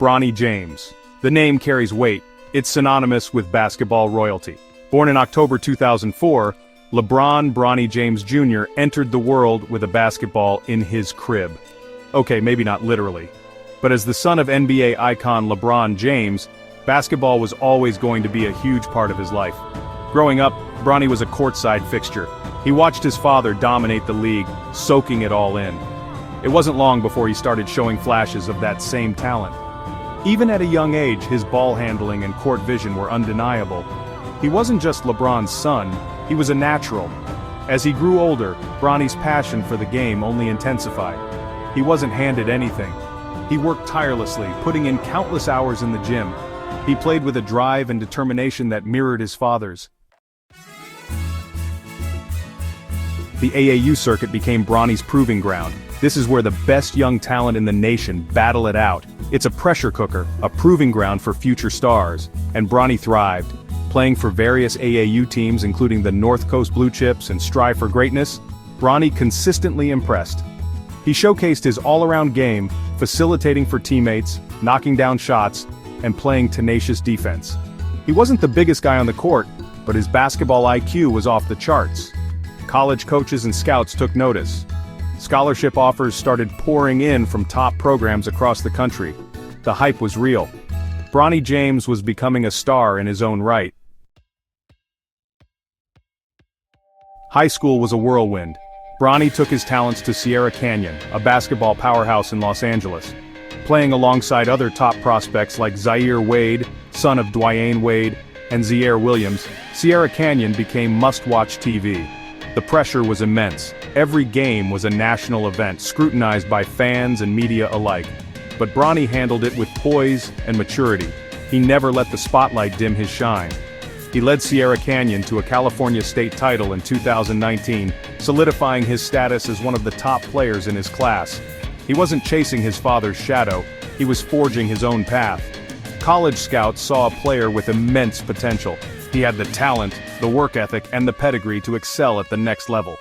Bronny James. The name carries weight. It's synonymous with basketball royalty. Born in October 2004, Bronny James Jr. entered the world with a basketball in his crib. Okay, maybe not literally. But as the son of NBA icon LeBron James, basketball was always going to be a huge part of his life. Growing up, Bronny was a courtside fixture. He watched his father dominate the league, soaking it all in. It wasn't long before he started showing flashes of that same talent. Even at a young age, his ball handling and court vision were undeniable. He wasn't just LeBron's son, he was a natural. As he grew older, Bronny's passion for the game only intensified. He wasn't handed anything. He worked tirelessly, putting in countless hours in the gym. He played with a drive and determination that mirrored his father's. The AAU circuit became Bronny's proving ground. This is where the best young talent in the nation battle it out. It's a pressure cooker, a proving ground for future stars. And Bronny thrived. Playing for various AAU teams including the North Coast Blue Chips and Strive for Greatness, Bronny consistently impressed. He showcased his all-around game, facilitating for teammates, knocking down shots, and playing tenacious defense. He wasn't the biggest guy on the court, but his basketball IQ was off the charts. College coaches and scouts took notice. Scholarship offers started pouring in from top programs across the country. The hype was real. Bronny James was becoming a star in his own right. High school was a whirlwind. Bronny took his talents to Sierra Canyon, a basketball powerhouse in Los Angeles. Playing alongside other top prospects like Zaire Wade, son of Dwyane Wade, and Zaire Williams, Sierra Canyon became must-watch TV. The pressure was immense. Every game was a national event, scrutinized by fans and media alike. But Bronny handled it with poise and maturity. He never let the spotlight dim his shine. He led Sierra Canyon to a California state title in 2019, solidifying his status as one of the top players in his class. He wasn't chasing his father's shadow, he was forging his own path. College scouts saw a player with immense potential. He had the talent, the work ethic, and the pedigree to excel at the next level.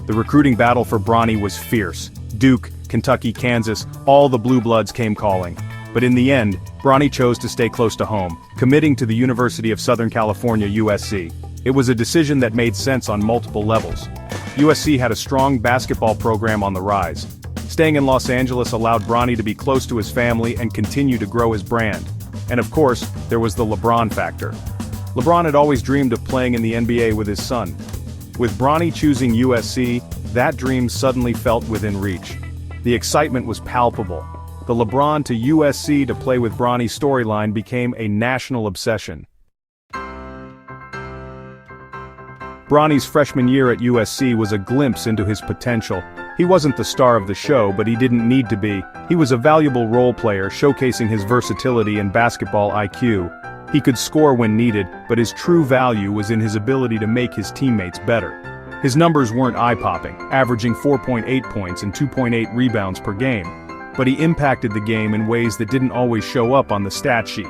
The recruiting battle for Bronny was fierce. Duke, Kentucky, Kansas, all the blue bloods came calling. But in the end, Bronny chose to stay close to home, committing to the University of Southern California, USC. It was a decision that made sense on multiple levels. USC had a strong basketball program on the rise. Staying in Los Angeles allowed Bronny to be close to his family and continue to grow his brand. And of course, there was the LeBron factor. LeBron had always dreamed of playing in the NBA with his son. With Bronny choosing USC, that dream suddenly felt within reach. The excitement was palpable. The LeBron to USC to play with Bronny storyline became a national obsession. Bronny's freshman year at USC was a glimpse into his potential. He wasn't the star of the show, but he didn't need to be. He was a valuable role player, showcasing his versatility and basketball IQ. He could score when needed, but his true value was in his ability to make his teammates better. His numbers weren't eye-popping, averaging 4.8 points and 2.8 rebounds per game. But he impacted the game in ways that didn't always show up on the stat sheet.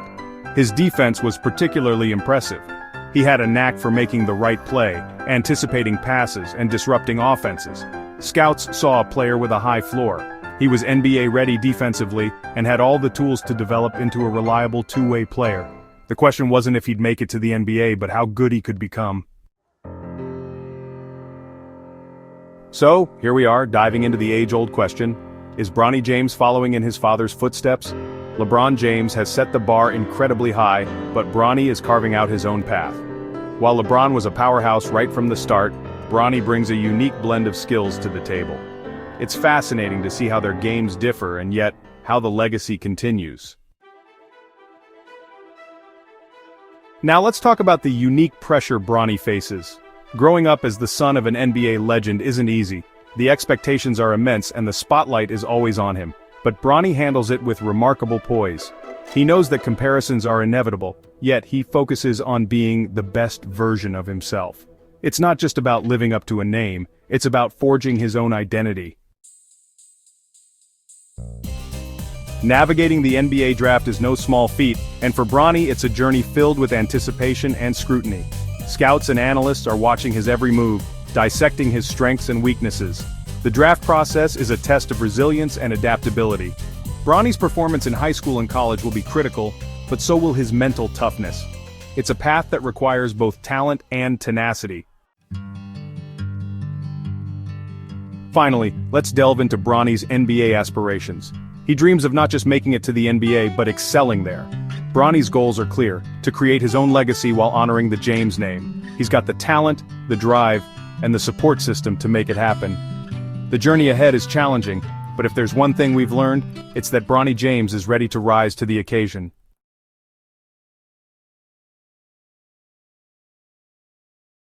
His defense was particularly impressive. He had a knack for making the right play, anticipating passes, and disrupting offenses. Scouts saw a player with a high floor. He was NBA-ready defensively, and had all the tools to develop into a reliable two-way player. The question wasn't if he'd make it to the NBA, but how good he could become. So, here we are, diving into the age-old question. Is Bronny James following in his father's footsteps? LeBron James has set the bar incredibly high, but Bronny is carving out his own path. While LeBron was a powerhouse right from the start, Bronny brings a unique blend of skills to the table. It's fascinating to see how their games differ and yet, how the legacy continues. Now let's talk about the unique pressure Bronny faces. Growing up as the son of an NBA legend isn't easy. The expectations are immense and the spotlight is always on him. But Bronny handles it with remarkable poise. He knows that comparisons are inevitable, yet he focuses on being the best version of himself. It's not just about living up to a name, it's about forging his own identity. Navigating the NBA draft is no small feat, and for Bronny it's a journey filled with anticipation and scrutiny. Scouts and analysts are watching his every move, dissecting his strengths and weaknesses. The draft process is a test of resilience and adaptability. Bronny's performance in high school and college will be critical, but so will his mental toughness. It's a path that requires both talent and tenacity. Finally, let's delve into Bronny's NBA aspirations. He dreams of not just making it to the NBA, but excelling there. Bronny's goals are clear: to create his own legacy while honoring the James name. He's got the talent, the drive, and the support system to make it happen. The journey ahead is challenging, but if there's one thing we've learned, it's that Bronny James is ready to rise to the occasion.